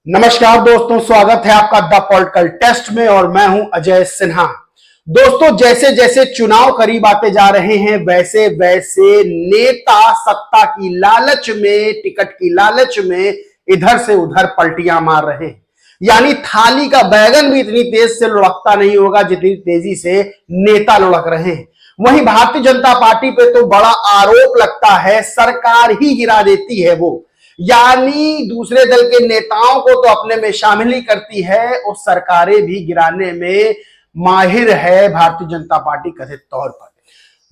नमस्कार दोस्तों, स्वागत है आपका द पॉलिटिकल टेस्ट में और मैं हूं अजय सिन्हा। दोस्तों, जैसे जैसे चुनाव करीब आते जा रहे हैं वैसे वैसे नेता सत्ता की लालच में, टिकट की लालच में इधर से उधर पलटियां मार रहे हैं। यानी थाली का बैगन भी इतनी तेज से लुढ़कता नहीं होगा जितनी तेजी से नेता लुढ़क रहे हैं। वहीं भारतीय जनता पार्टी पे तो बड़ा आरोप लगता है, सरकार ही गिरा देती है वो। यानी दूसरे दल के नेताओं को तो अपने में शामिल ही करती है और सरकारें भी गिराने में माहिर है भारतीय जनता पार्टी कथित तौर पर।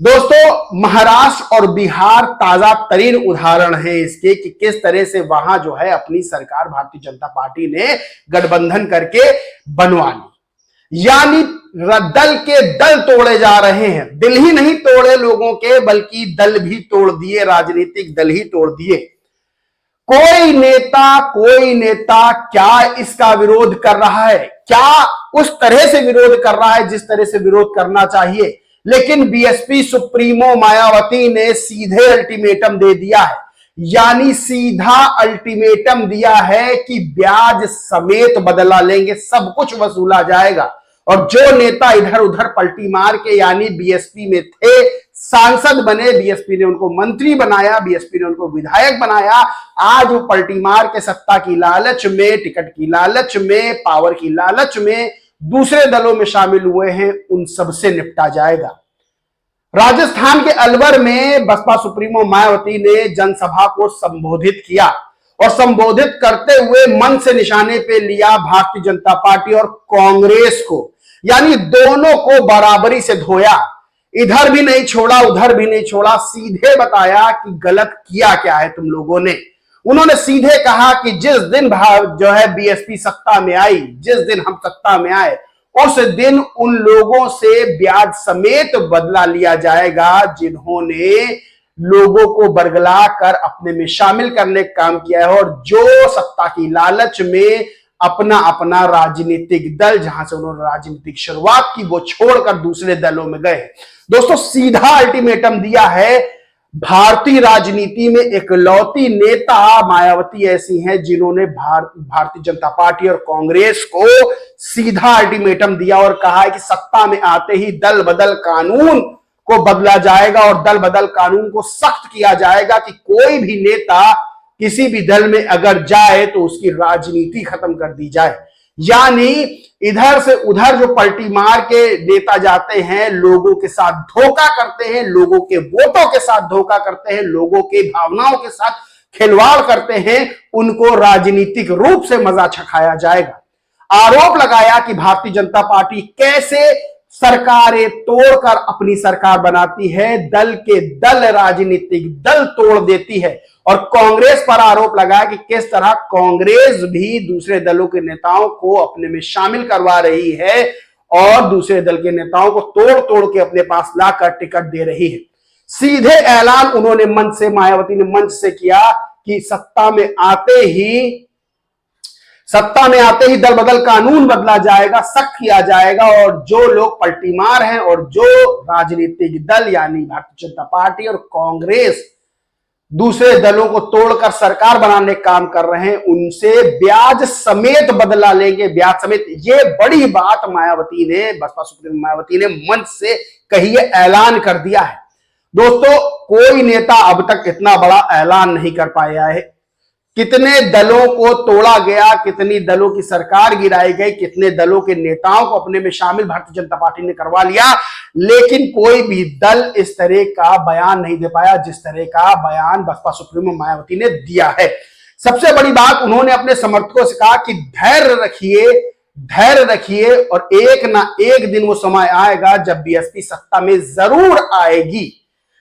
दोस्तों, महाराष्ट्र और बिहार ताजा तरीन उदाहरण है इसके कि किस तरह से वहां जो है अपनी सरकार भारतीय जनता पार्टी ने गठबंधन करके बनवा ली। यानी दल के दल तोड़े जा रहे हैं। दिल ही नहीं तोड़े लोगों के, बल्कि दल भी तोड़ दिए, राजनीतिक दल ही तोड़ दिए। कोई नेता क्या इसका विरोध कर रहा है, क्या उस तरह से विरोध कर रहा है जिस तरह से विरोध करना चाहिए। लेकिन बीएसपी सुप्रीमो मायावती ने सीधे अल्टीमेटम दे दिया है। यानी सीधा अल्टीमेटम दिया है कि ब्याज समेत बदला लेंगे, सब कुछ वसूला जाएगा। और जो नेता इधर उधर पलटी मार के यानी बीएसपी में थे, सांसद बने, बीएसपी ने उनको मंत्री बनाया, बीएसपी ने उनको विधायक बनाया, आज वो पलटी मार के सत्ता की लालच में, टिकट की लालच में, पावर की लालच में दूसरे दलों में शामिल हुए हैं, उन सबसे निपटा जाएगा। राजस्थान के अलवर में बसपा सुप्रीमो मायावती ने जनसभा को संबोधित किया और संबोधित करते हुए मन से निशाने पे लिया भारतीय जनता पार्टी और कांग्रेस को। यानी दोनों को बराबरी से धोया, इधर भी नहीं छोड़ा उधर भी नहीं छोड़ा। सीधे बताया कि गलत किया क्या है तुम लोगों ने। उन्होंने सीधे कहा कि जिस दिन जो है बीएसपी सत्ता में आई, जिस दिन हम सत्ता में आए, उस दिन उन लोगों से ब्याज समेत बदला लिया जाएगा जिन्होंने लोगों को बरगला कर अपने में शामिल करने का काम किया है और जो सत्ता की लालच में अपना अपना राजनीतिक दल, जहां से उन्होंने राजनीतिक शुरुआत की, वो छोड़कर दूसरे दलों में गए। दोस्तों, सीधा अल्टीमेटम दिया है। भारतीय राजनीति में इकलौती नेता मायावती ऐसी हैं जिन्होंने भारतीय जनता पार्टी और कांग्रेस को सीधा अल्टीमेटम दिया और कहा है कि सत्ता में आते ही दल बदल कानून को बदला जाएगा और दल बदल कानून को सख्त किया जाएगा कि कोई भी नेता किसी भी दल में अगर जाए तो उसकी राजनीति खत्म कर दी जाए। यानी इधर से उधर जो पलटी मार के नेता जाते हैं, लोगों के साथ धोखा करते हैं, लोगों के वोटों के साथ धोखा करते हैं, लोगों के भावनाओं के साथ खिलवाड़ करते हैं, उनको राजनीतिक रूप से मजा चखाया जाएगा। आरोप लगाया कि भारतीय जनता पार्टी कैसे सरकारें तोड़कर अपनी सरकार बनाती है, दल के दल राजनीतिक दल तोड़ देती है। और कांग्रेस पर आरोप लगाया कि किस तरह कांग्रेस भी दूसरे दलों के नेताओं को अपने में शामिल करवा रही है और दूसरे दल के नेताओं को तोड़ तोड़ के अपने पास लाकर टिकट दे रही है। सीधे ऐलान उन्होंने मायावती ने मंच से किया कि सत्ता में आते ही दल बदल कानून बदला जाएगा, सख्त किया जाएगा और जो लोग पलटीमार हैं और जो राजनीतिक दल यानी भारतीय जनता पार्टी और कांग्रेस दूसरे दलों को तोड़कर सरकार बनाने का काम कर रहे हैं, उनसे ब्याज समेत बदला लेंगे, ब्याज समेत। ये बड़ी बात मायावती ने, बसपा सुप्रीमो मायावती ने मंच से कही है, ऐलान कर दिया है। दोस्तों, कोई नेता अब तक इतना बड़ा ऐलान नहीं कर पाया है। कितने दलों को तोड़ा गया, कितनी दलों की सरकार गिराई गई, कितने दलों के नेताओं को अपने में शामिल भारतीय जनता पार्टी ने करवा लिया, लेकिन कोई भी दल इस तरह का बयान नहीं दे पाया जिस तरह का बयान बसपा सुप्रीमो मायावती ने दिया है। सबसे बड़ी बात, उन्होंने अपने समर्थकों से कहा कि धैर्य रखिए और एक ना एक दिन वो समय आएगा जब बीएसपी सत्ता में जरूर आएगी।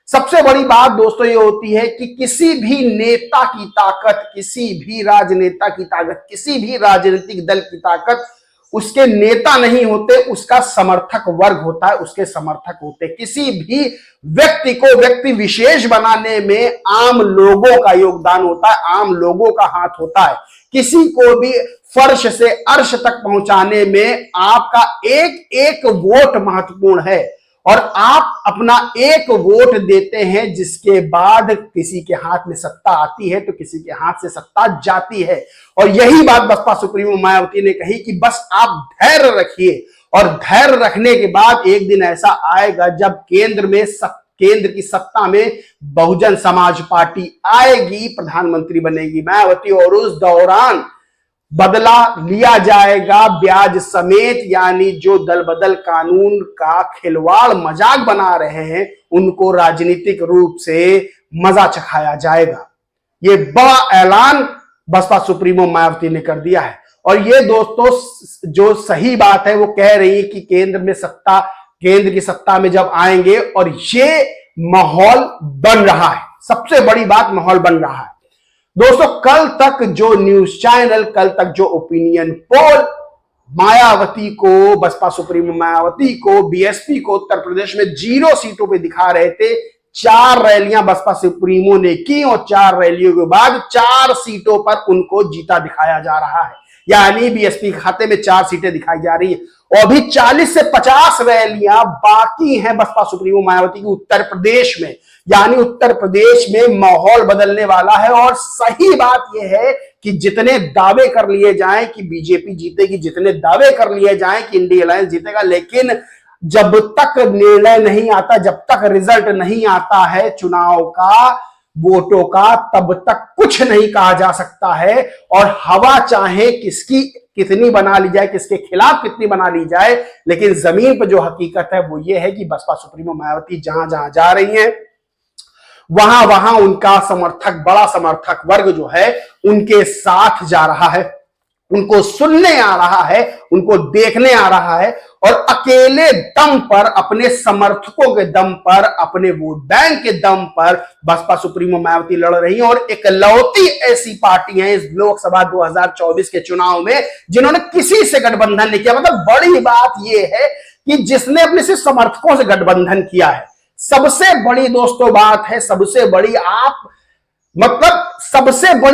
सबसे बड़ी बात दोस्तों ये होती है कि किसी भी नेता की ताकत, किसी भी राजनेता की ताकत, किसी भी राजनीतिक दल की ताकत उसके नेता नहीं होते, उसका समर्थक वर्ग होता है, उसके समर्थक होते। किसी भी व्यक्ति को व्यक्ति विशेष बनाने में आम लोगों का योगदान होता है, आम लोगों का हाथ होता है। किसी को भी फर्श से अर्श तक पहुंचाने में आपका एक एक वोट महत्वपूर्ण है और आप अपना एक वोट देते हैं, जिसके बाद किसी के हाथ में सत्ता आती है तो किसी के हाथ से सत्ता जाती है। और यही बात बसपा सुप्रीमो मायावती ने कही कि बस आप धैर्य रखिए, और धैर्य रखने के बाद एक दिन ऐसा आएगा जब केंद्र की सत्ता में बहुजन समाज पार्टी आएगी, प्रधानमंत्री बनेगी मायावती, और उस दौरान बदला लिया जाएगा ब्याज समेत। यानी जो दल बदल कानून का खिलवाड़ मजाक बना रहे हैं, उनको राजनीतिक रूप से मजा चखाया जाएगा। ये बड़ा ऐलान बसपा सुप्रीमो मायावती ने कर दिया है। और ये दोस्तों जो सही बात है वो कह रही है कि केंद्र की सत्ता में जब आएंगे, और ये माहौल बन रहा है, सबसे बड़ी बात माहौल बन रहा है। दोस्तों कल तक जो न्यूज चैनल, कल तक जो ओपिनियन पोल मायावती को, बसपा सुप्रीमो मायावती को, बीएसपी को उत्तर प्रदेश में 0 सीटों पे दिखा रहे थे। 4 रैलियां बसपा सुप्रीमो ने की और 4 रैलियों के बाद 4 सीटों पर उनको जीता दिखाया जा रहा है। यानी बीएसपी खाते में 4 सीटें दिखाई जा रही है। और भी 40 से 50 रैलियां बाकी हैं बसपा सुप्रीमो मायावती की उत्तर प्रदेश में। यानी उत्तर प्रदेश में माहौल बदलने वाला है। और सही बात यह है कि जितने दावे कर लिए जाएं कि बीजेपी जीतेगी, जितने दावे कर लिए जाएं कि इंडिया अलायंस जीतेगा, लेकिन जब तक निर्णय नहीं आता, जब तक रिजल्ट नहीं आता है चुनाव का, वोटों का, तब तक कुछ नहीं कहा जा सकता है। और हवा चाहे किसकी कितनी बना ली जाए, किसके खिलाफ कितनी बना ली जाए, लेकिन जमीन पर जो हकीकत है वो ये है कि बसपा सुप्रीमो मायावती जहां जहां जा रही हैं, वहां वहां उनका बड़ा समर्थक वर्ग जो है उनके साथ जा रहा है, उनको सुनने आ रहा है, उनको देखने आ रहा है। और अकेले दम पर, अपने समर्थकों के दम पर, अपने वोट बैंक के दम पर बसपा सुप्रीमो मायावती लड़ रही है। और इकलौती ऐसी पार्टी है इस लोकसभा 2024 के चुनाव में जिन्होंने किसी से गठबंधन नहीं किया। मतलब बड़ी बात यह है कि जिसने अपने सिर्फ समर्थकों से गठबंधन किया है। सबसे बड़ी दोस्तों बात है, सबसे बड़ी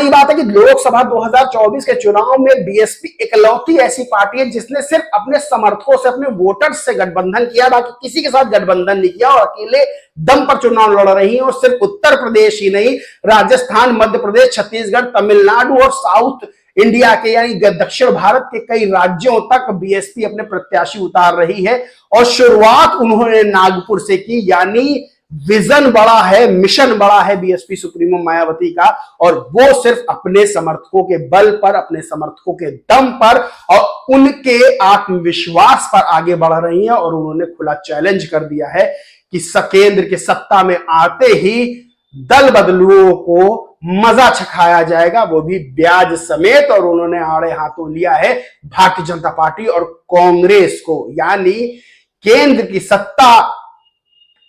बात है कि लोकसभा 2024 के चुनाव में बीएसपी इकलौती ऐसी पार्टी है जिसने सिर्फ अपने समर्थकों से, अपने वोटर्स से गठबंधन किया, बाकी किसी के साथ गठबंधन नहीं किया, और अकेले दम पर चुनाव लड़ रही है। और सिर्फ उत्तर प्रदेश ही नहीं, राजस्थान, मध्य प्रदेश, छत्तीसगढ़, तमिलनाडु और साउथ इंडिया के यानी दक्षिण भारत के कई राज्यों तक बीएसपी अपने प्रत्याशी उतार रही है। और शुरुआत उन्होंने नागपुर से की। यानी विजन बड़ा है, मिशन बड़ा है बीएसपी सुप्रीमो मायावती का, और वो सिर्फ अपने समर्थकों के बल पर, अपने समर्थकों के दम पर और उनके आत्मविश्वास पर आगे बढ़ रही है। और उन्होंने खुला चैलेंज कर दिया है कि केंद्र की सत्ता में आते ही दल बदलुओं को मजा चखाया जाएगा, वो भी ब्याज समेत। और उन्होंने आड़े हाथों लिया है भारतीय जनता पार्टी और कांग्रेस को। यानी केंद्र की सत्ता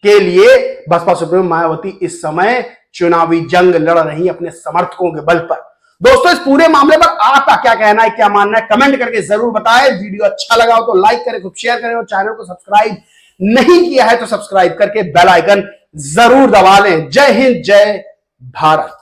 के लिए बसपा सुप्रीमो मायावती इस समय चुनावी जंग लड़ रही है अपने समर्थकों के बल पर। दोस्तों इस पूरे मामले पर आपका क्या कहना है, क्या मानना है, कमेंट करके जरूर बताएं। वीडियो अच्छा लगा हो तो लाइक करें, खूब शेयर करें, और चैनल को सब्सक्राइब नहीं किया है तो सब्सक्राइब करके बेल आइकन जरूर दबा लें। जय हिंद, जय भारत।